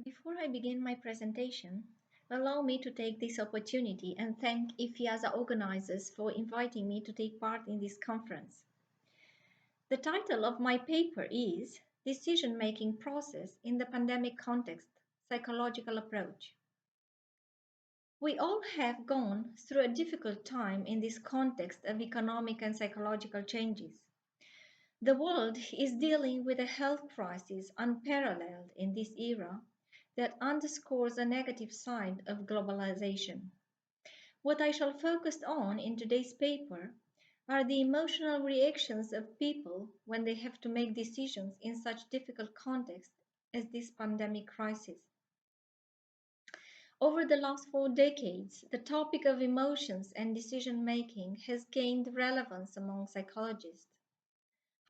Before I begin my presentation, allow me to take this opportunity and thank IFIASA organizers for inviting me to take part in this conference. The title of my paper is Decision-Making Process in the Pandemic Context, Psychological Approach. We all have gone through a difficult time in this context of economic and psychological changes. The world is dealing with a health crisis unparalleled in this era that underscores the negative side of globalization. What I shall focus on in today's paper are the emotional reactions of people when they have to make decisions in such difficult context as this pandemic crisis. Over the last 4 decades, the topic of emotions and decision making has gained relevance among psychologists.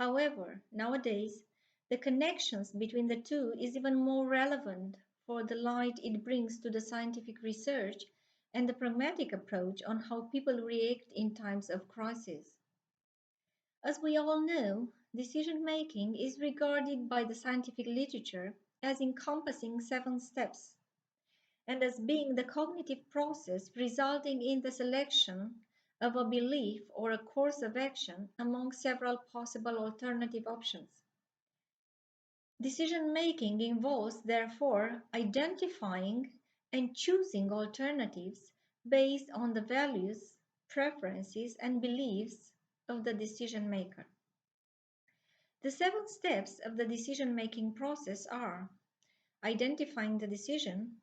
However, nowadays, the connections between the two is even more relevant for the light it brings to the scientific research and the pragmatic approach on how people react in times of crisis. As we all know, decision making is regarded by the scientific literature as encompassing 7 steps and as being the cognitive process resulting in the selection of a belief or a course of action among several possible alternative options. Decision making involves, therefore, identifying and choosing alternatives based on the values, preferences, and beliefs of the decision maker. The 7 steps of the decision making process are identifying the decision,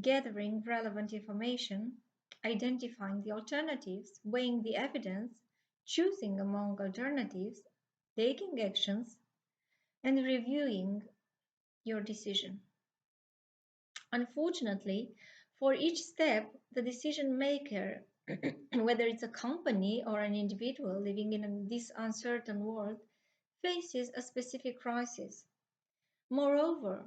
gathering relevant information, identifying the alternatives, weighing the evidence, choosing among alternatives, taking actions, and reviewing your decision. Unfortunately, for each step, the decision maker, whether it's a company or an individual living in this uncertain world, faces a specific crisis. Moreover,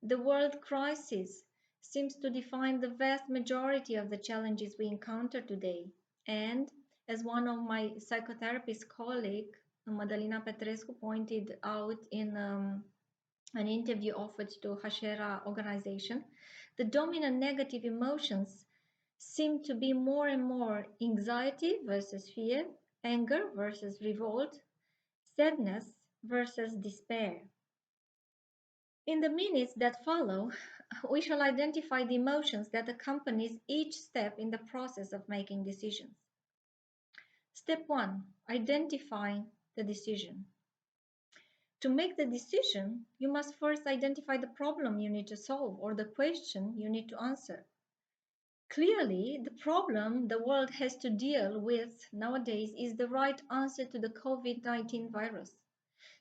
the world crisis seems to define the vast majority of the challenges we encounter today. And as one of my psychotherapist colleagues, Madalina Petrescu, pointed out in an interview offered to Hashera organization, the dominant negative emotions seem to be more and more anxiety versus fear, anger versus revolt, sadness versus despair. In the minutes that follow, we shall identify the emotions that accompanies each step in the process of making decisions. Step 1. Identifying the decision. To make the decision, you must first identify the problem you need to solve or the question you need to answer. Clearly, the problem the world has to deal with nowadays is the right answer to the COVID-19 virus.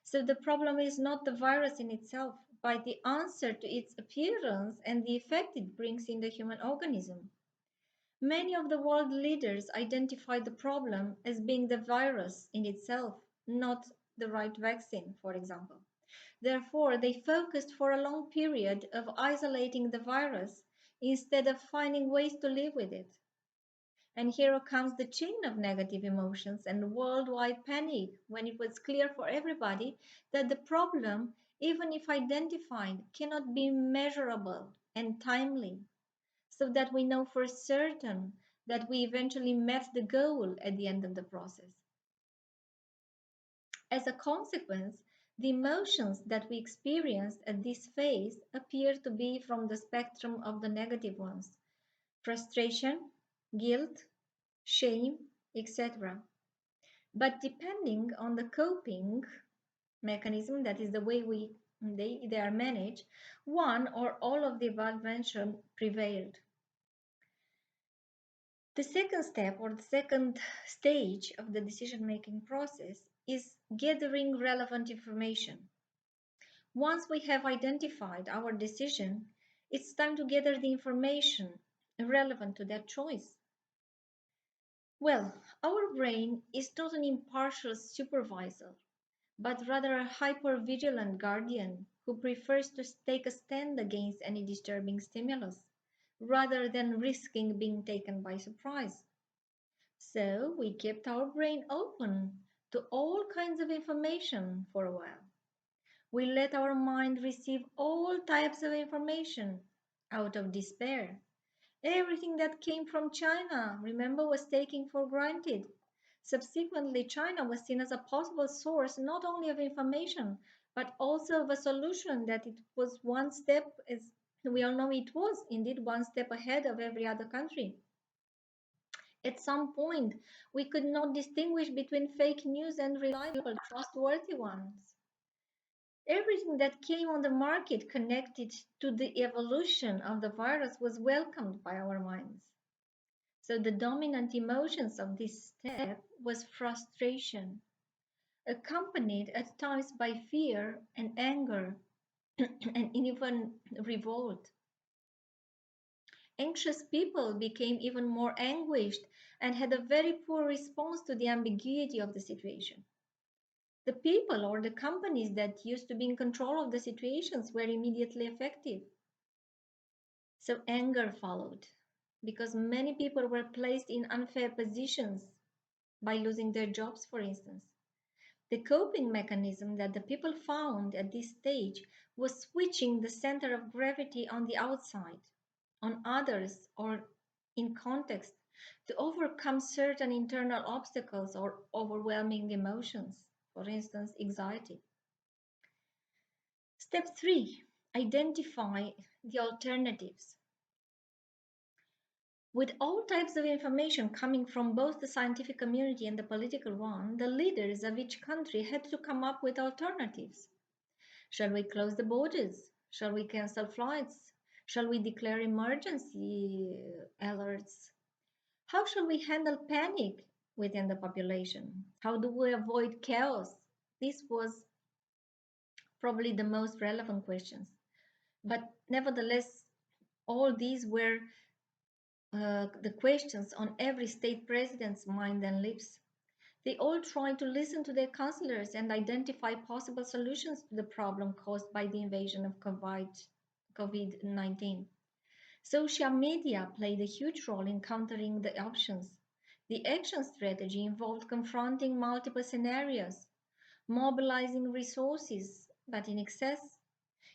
So the problem is not the virus in itself, but the answer to its appearance and the effect it brings in the human organism. Many of the world leaders identify the problem as being the virus in itself, not the right vaccine, for example. Therefore, they focused for a long period of isolating the virus instead of finding ways to live with it. And here comes the chain of negative emotions and worldwide panic when it was clear for everybody that the problem, even if identified, cannot be measurable and timely, so that we know for certain that we eventually met the goal at the end of the process. As a consequence, the emotions that we experienced at this phase appear to be from the spectrum of the negative ones: frustration, guilt, shame, etc. But depending on the coping mechanism, that is the way they are managed, one or all of the above mentioned prevailed. The second step or the second stage of the decision-making process is gathering relevant information. Once we have identified our decision, it's time to gather the information relevant to that choice. Well, our brain is not an impartial supervisor, but rather a hyper-vigilant guardian who prefers to take a stand against any disturbing stimulus, rather than risking being taken by surprise. So we kept our brain open to all kinds of information for a while. We let our mind receive all types of information out of despair. Everything that came from China, remember, was taken for granted. Subsequently, China was seen as a possible source not only of information, but also of a solution that it was one step, as we all know it was indeed one step ahead of every other country. At some point, we could not distinguish between fake news and reliable, trustworthy ones. Everything that came on the market connected to the evolution of the virus was welcomed by our minds. So the dominant emotions of this step was frustration, accompanied at times by fear and anger and even revolt. Anxious people became even more anguished and had a very poor response to the ambiguity of the situation. The people or the companies that used to be in control of the situations were immediately affected. So anger followed because many people were placed in unfair positions by losing their jobs, for instance. The coping mechanism that the people found at this stage was switching the center of gravity on the outside, on others, or in context to overcome certain internal obstacles or overwhelming emotions, for instance, anxiety. Step 3, identify the alternatives. With all types of information coming from both the scientific community and the political one, the leaders of each country had to come up with alternatives. Shall we close the borders? Shall we cancel flights? Shall we declare emergency alerts? How shall we handle panic within the population? How do we avoid chaos? This was probably the most relevant questions. But nevertheless, all these were the questions on every state president's mind and lips. They all tried to listen to their counselors and identify possible solutions to the problem caused by the invasion of COVID-19. Social media played a huge role in countering the options. The action strategy involved confronting multiple scenarios, mobilizing resources, but in excess,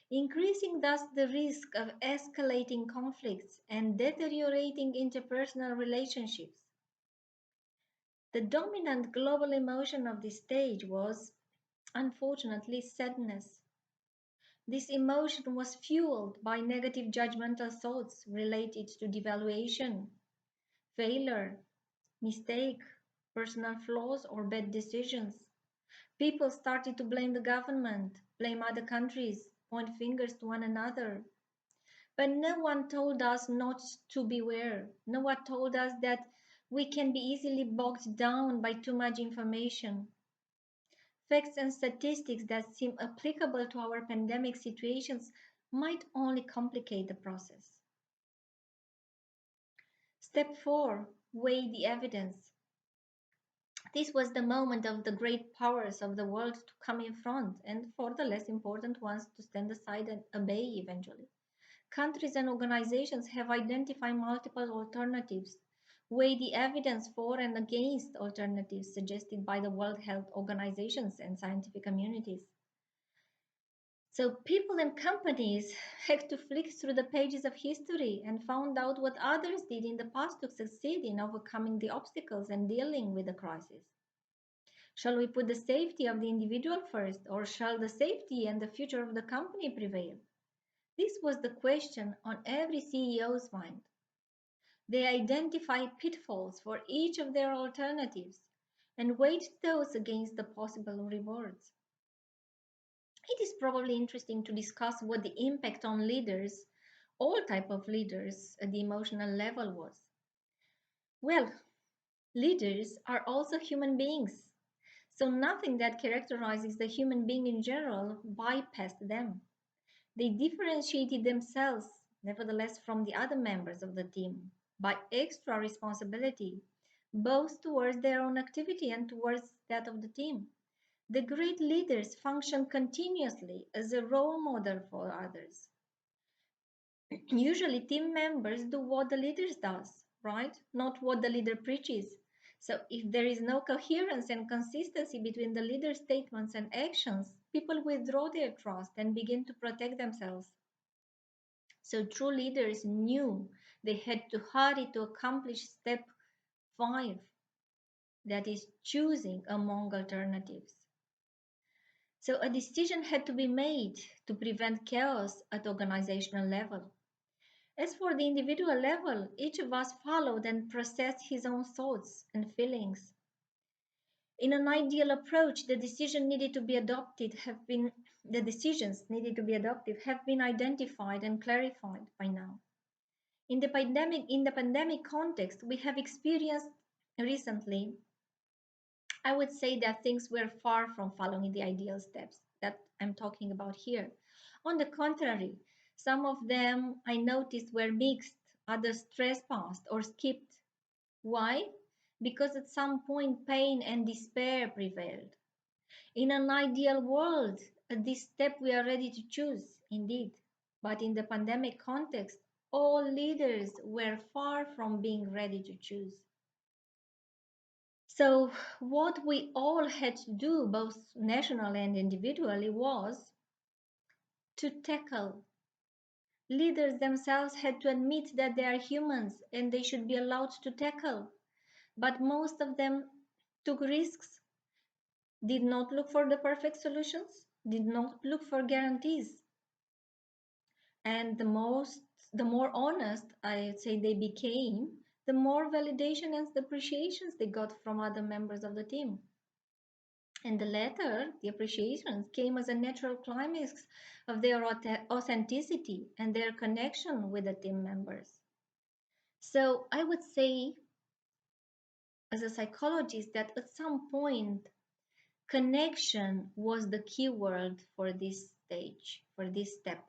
increasing thus the risk of escalating conflicts and deteriorating interpersonal relationships. The dominant global emotion of this stage was, unfortunately, sadness. This emotion was fueled by negative judgmental thoughts related to devaluation, failure, mistake, personal flaws, or bad decisions. People started to blame the government, blame other countries, point fingers to one another. But no one told us not to beware. No one told us that we can be easily bogged down by too much information. Facts and statistics that seem applicable to our pandemic situations might only complicate the process. Step 4, weigh the evidence. This was the moment of the great powers of the world to come in front and for the less important ones to stand aside and obey eventually. Countries and organizations have identified multiple alternatives, weigh the evidence for and against alternatives suggested by the World Health Organizations and scientific communities. So people and companies had to flick through the pages of history and found out what others did in the past to succeed in overcoming the obstacles and dealing with the crisis. Shall we put the safety of the individual first, or shall the safety and the future of the company prevail? This was the question on every CEO's mind. They identified pitfalls for each of their alternatives and weighed those against the possible rewards. It is probably interesting to discuss what the impact on leaders, all type of leaders, at the emotional level was. Well, leaders are also human beings, so nothing that characterizes the human being in general bypassed them. They differentiated themselves, nevertheless, from the other members of the team by extra responsibility, both towards their own activity and towards that of the team. The great leaders function continuously as a role model for others. Usually, team members do what the leader does, right? Not what the leader preaches. So, if there is no coherence and consistency between the leader's statements and actions, people withdraw their trust and begin to protect themselves. So true leaders knew they had to hurry to accomplish step 5, that is, choosing among alternatives. So a decision had to be made to prevent chaos at organizational level. As for the individual level, each of us followed and processed his own thoughts and feelings. In an ideal approach, the decisions needed to be adopted have been identified and clarified by now. In the pandemic context, we have experienced recently, I would say that things were far from following the ideal steps that I'm talking about here. On the contrary, some of them I noticed were mixed, others trespassed or skipped. Why? Because at some point pain and despair prevailed. In an ideal world, at this step we are ready to choose, indeed. But in the pandemic context, all leaders were far from being ready to choose. So, what we all had to do, both nationally and individually, was to tackle. Leaders themselves had to admit that they are humans and they should be allowed to tackle. But most of them took risks, did not look for the perfect solutions, did not look for guarantees. And the more honest I'd say they became, the more validation and appreciations they got from other members of the team. And the latter, the appreciations, came as a natural climax of their authenticity and their connection with the team members. So I would say, as a psychologist, that at some point, connection was the key word for this stage, for this step.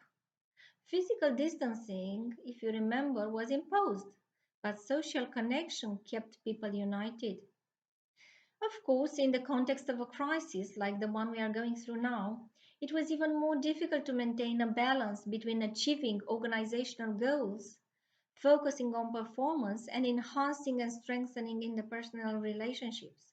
Physical distancing, if you remember, was imposed, but social connection kept people united. Of course, in the context of a crisis like the one we are going through now, it was even more difficult to maintain a balance between achieving organizational goals, focusing on performance, and enhancing and strengthening interpersonal relationships.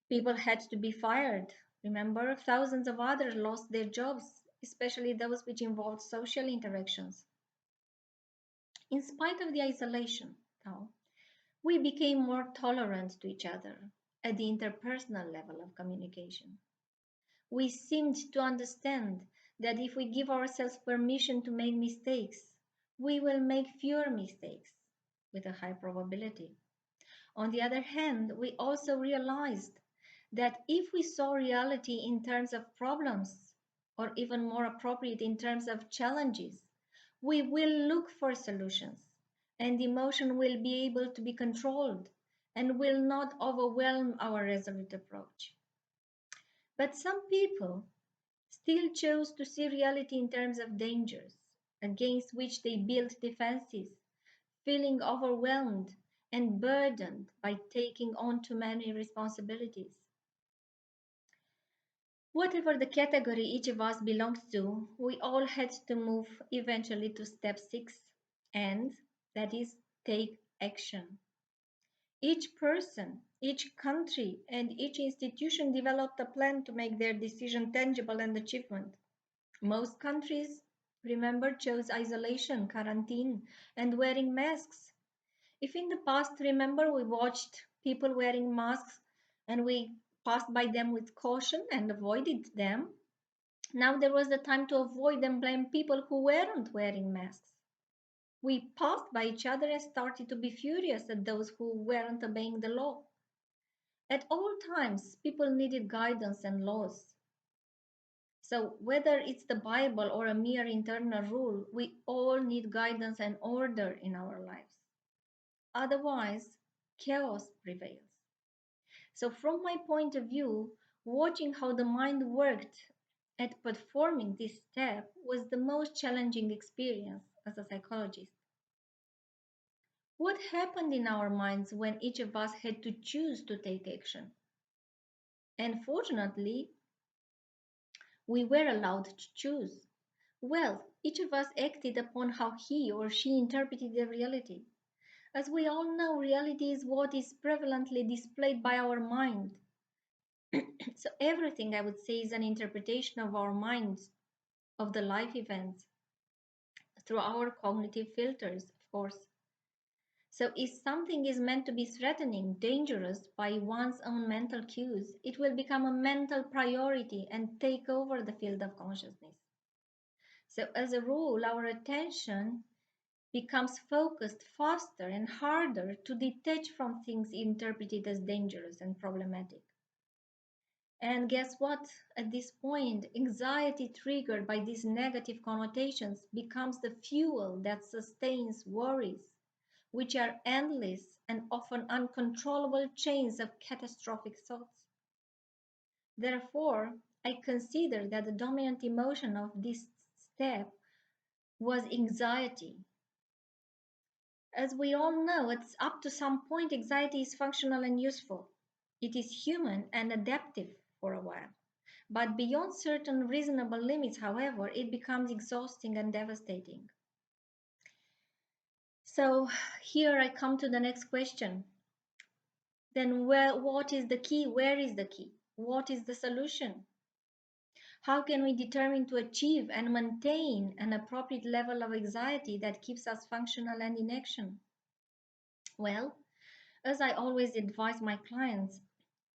People had to be fired. Remember, thousands of others lost their jobs, especially those which involved social interactions. In spite of the isolation, though, we became more tolerant to each other at the interpersonal level of communication. We seemed to understand that if we give ourselves permission to make mistakes, we will make fewer mistakes with a high probability. On the other hand, we also realized that if we saw reality in terms of problems, or even more appropriate in terms of challenges, we will look for solutions, and emotion will be able to be controlled and will not overwhelm our resolute approach. But some people still chose to see reality in terms of dangers against which they built defenses, feeling overwhelmed and burdened by taking on too many responsibilities. Whatever the category each of us belongs to, we all had to move eventually to step 6, and that is take action. Each person, each country, and each institution developed a plan to make their decision tangible and achievement. Most countries, remember, chose isolation, quarantine, and wearing masks. If in the past, remember, we watched people wearing masks and we passed by them with caution and avoided them, now there was the time to avoid and blame people who weren't wearing masks. We passed by each other and started to be furious at those who weren't obeying the law. At all times, people needed guidance and laws. So, whether it's the Bible or a mere internal rule, we all need guidance and order in our lives. Otherwise, chaos prevails. So, from my point of view, watching how the mind worked at performing this step was the most challenging experience as a psychologist. What happened in our minds when each of us had to choose to take action? And fortunately, we were allowed to choose. Well, each of us acted upon how he or she interpreted the reality. As we all know, reality is what is prevalently displayed by our mind. So everything I would say is an interpretation of our minds of the life events through our cognitive filters, of course. So if something is meant to be threatening, dangerous by one's own mental cues, it will become a mental priority and take over the field of consciousness. So as a rule, our attention becomes focused faster and harder to detach from things interpreted as dangerous and problematic. And guess what? At this point, anxiety triggered by these negative connotations becomes the fuel that sustains worries, which are endless and often uncontrollable chains of catastrophic thoughts. Therefore, I consider that the dominant emotion of this step was anxiety. As we all know, it's up to some point anxiety is functional and useful. It is human and adaptive for a while. But beyond certain reasonable limits, however, it becomes exhausting and devastating. So here I come to the next question. Then what is the key? Where is the key? What is the solution? How can we determine to achieve and maintain an appropriate level of anxiety that keeps us functional and in action? Well, as I always advise my clients,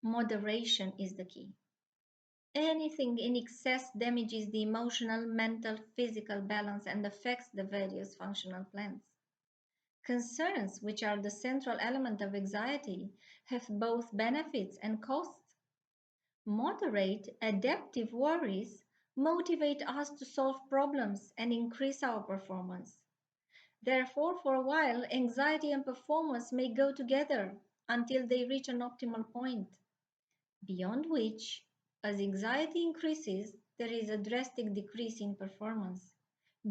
moderation is the key. Anything in excess damages the emotional, mental, physical balance and affects the various functional plans. Concerns, which are the central element of anxiety, have both benefits and costs. Moderate, adaptive worries motivate us to solve problems and increase our performance. Therefore, for a while, anxiety and performance may go together until they reach an optimal point, beyond which, as anxiety increases, there is a drastic decrease in performance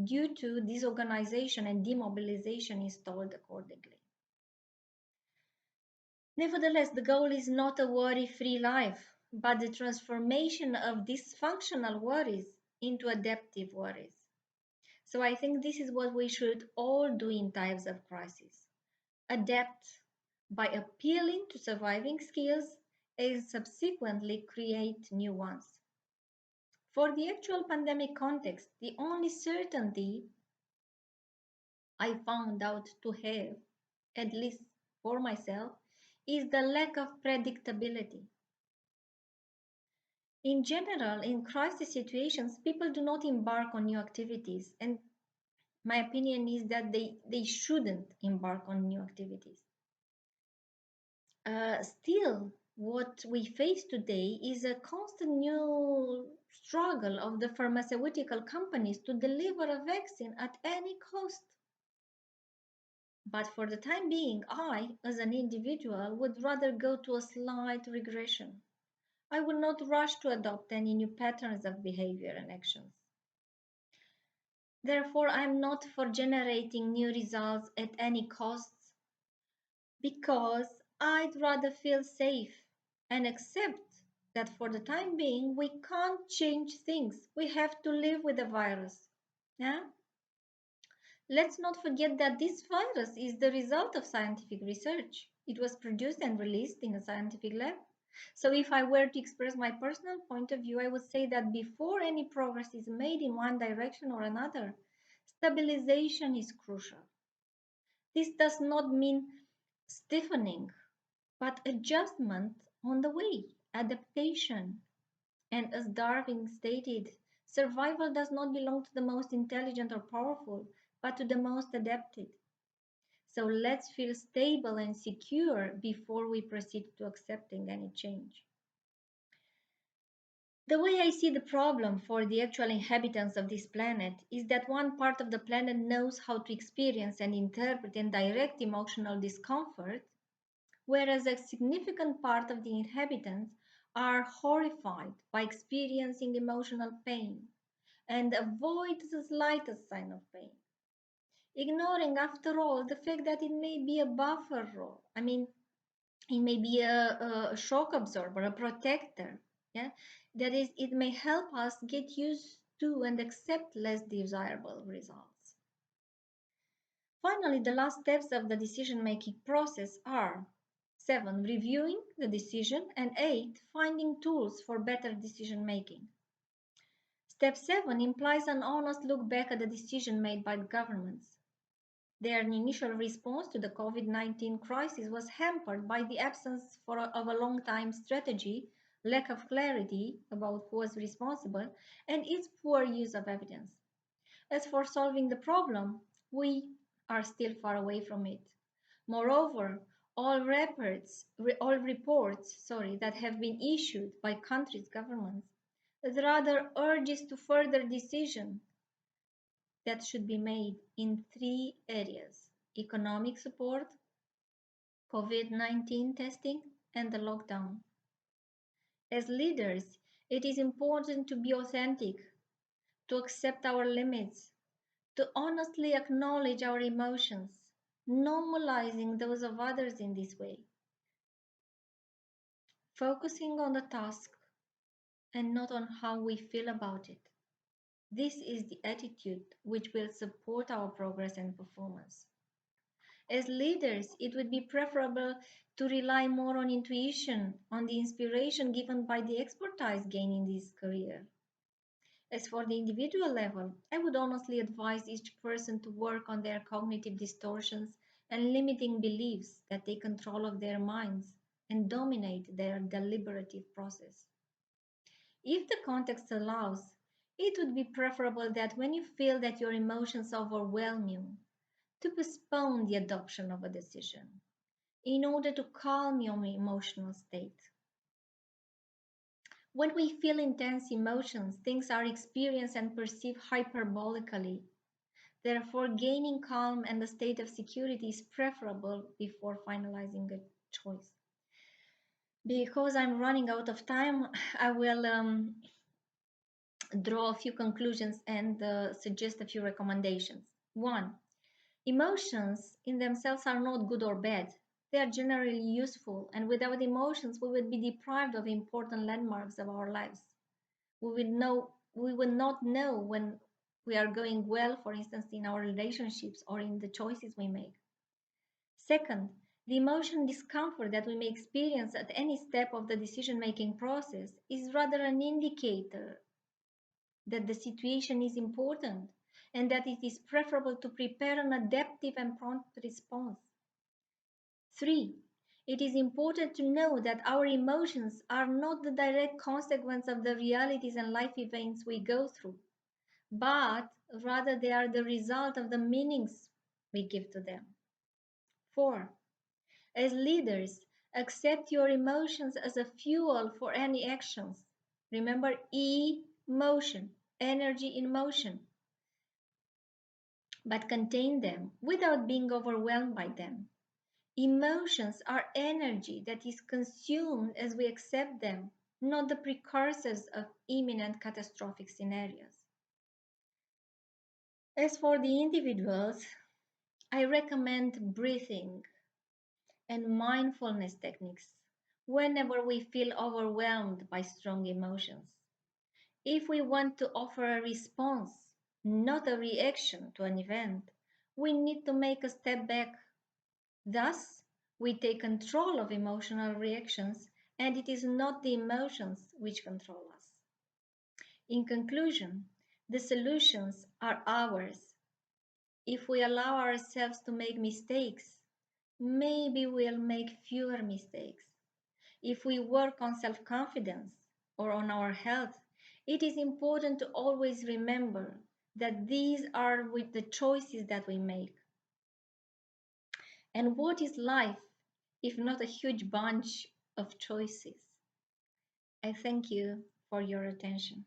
due to disorganization and demobilization installed accordingly. Nevertheless, the goal is not a worry-free life, but the transformation of dysfunctional worries into adaptive worries. So I think this is what we should all do in times of crisis. Adapt by appealing to surviving skills and subsequently create new ones. For the actual pandemic context, the only certainty I found out to have, at least for myself, is the lack of predictability. In general, in crisis situations, people do not embark on new activities, and my opinion is that they shouldn't embark on new activities. Still, what we face today is a constant new struggle of the pharmaceutical companies to deliver a vaccine at any cost. But for the time being, I, as an individual, would rather go to a slight regression. I will not rush to adopt any new patterns of behavior and actions. Therefore, I am not for generating new results at any costs because I'd rather feel safe and accept that for the time being we can't change things. We have to live with the virus. Yeah? Let's not forget that this virus is the result of scientific research. It was produced and released in a scientific lab. So if I were to express my personal point of view, I would say that before any progress is made in one direction or another, stabilization is crucial. This does not mean stiffening, but adjustment on the way, adaptation. And as Darwin stated, survival does not belong to the most intelligent or powerful, but to the most adapted. So let's feel stable and secure before we proceed to accepting any change. The way I see the problem for the actual inhabitants of this planet is that one part of the planet knows how to experience and interpret and direct emotional discomfort, whereas a significant part of the inhabitants are horrified by experiencing emotional pain and avoid the slightest sign of pain, ignoring, after all, the fact that it may be a buffer role. I mean, it may be a shock absorber, a protector. Yeah, that is, it may help us get used to and accept less desirable results. Finally, the last steps of the decision-making process are 7. Reviewing the decision. And 8. Finding tools for better decision making. Step 7 implies an honest look back at the decision made by the governments. Their initial response to the COVID-19 crisis was hampered by the absence of a long-time strategy, lack of clarity about who was responsible, and its poor use of evidence. As for solving the problem, we are still far away from it. Moreover, all reports that have been issued by countries' governments rather urges to further decision that should be made in three areas: economic support, COVID-19 testing, and the lockdown. As leaders, it is important to be authentic, to accept our limits, to honestly acknowledge our emotions, normalizing those of others in this way, focusing on the task and not on how we feel about it. This is the attitude which will support our progress and performance. As leaders, it would be preferable to rely more on intuition, on the inspiration given by the expertise gained in this career. As for the individual level, I would honestly advise each person to work on their cognitive distortions and limiting beliefs that take control of their minds and dominate their deliberative process. If the context allows, it would be preferable that when you feel that your emotions overwhelm you, to postpone the adoption of a decision in order to calm your emotional state. When we feel intense emotions, things are experienced and perceived hyperbolically. Therefore, gaining calm and a state of security is preferable before finalizing a choice. Because I'm running out of time, I will draw a few conclusions and suggest a few recommendations. 1. Emotions in themselves are not good or bad. They are generally useful, and without emotions, we would be deprived of important landmarks of our lives. We would not know when we are going well, for instance, in our relationships or in the choices we make. Second, the emotion discomfort that we may experience at any step of the decision-making process is rather an indicator that the situation is important and that it is preferable to prepare an adaptive and prompt response. 3. It is important to know that our emotions are not the direct consequence of the realities and life events we go through, but rather they are the result of the meanings we give to them. 4. As leaders, accept your emotions as a fuel for any actions. Remember motion, energy in motion, but contain them without being overwhelmed by them. Emotions are energy that is consumed as we accept them, not the precursors of imminent catastrophic scenarios. As for the individuals, I recommend breathing and mindfulness techniques whenever we feel overwhelmed by strong emotions. If we want to offer a response, not a reaction to an event, we need to make a step back. Thus, we take control of emotional reactions, and it is not the emotions which control us. In conclusion, the solutions are ours. If we allow ourselves to make mistakes, maybe we'll make fewer mistakes. If we work on self-confidence or on our health, it is important to always remember that these are with the choices that we make. And what is life if not a huge bunch of choices? I thank you for your attention.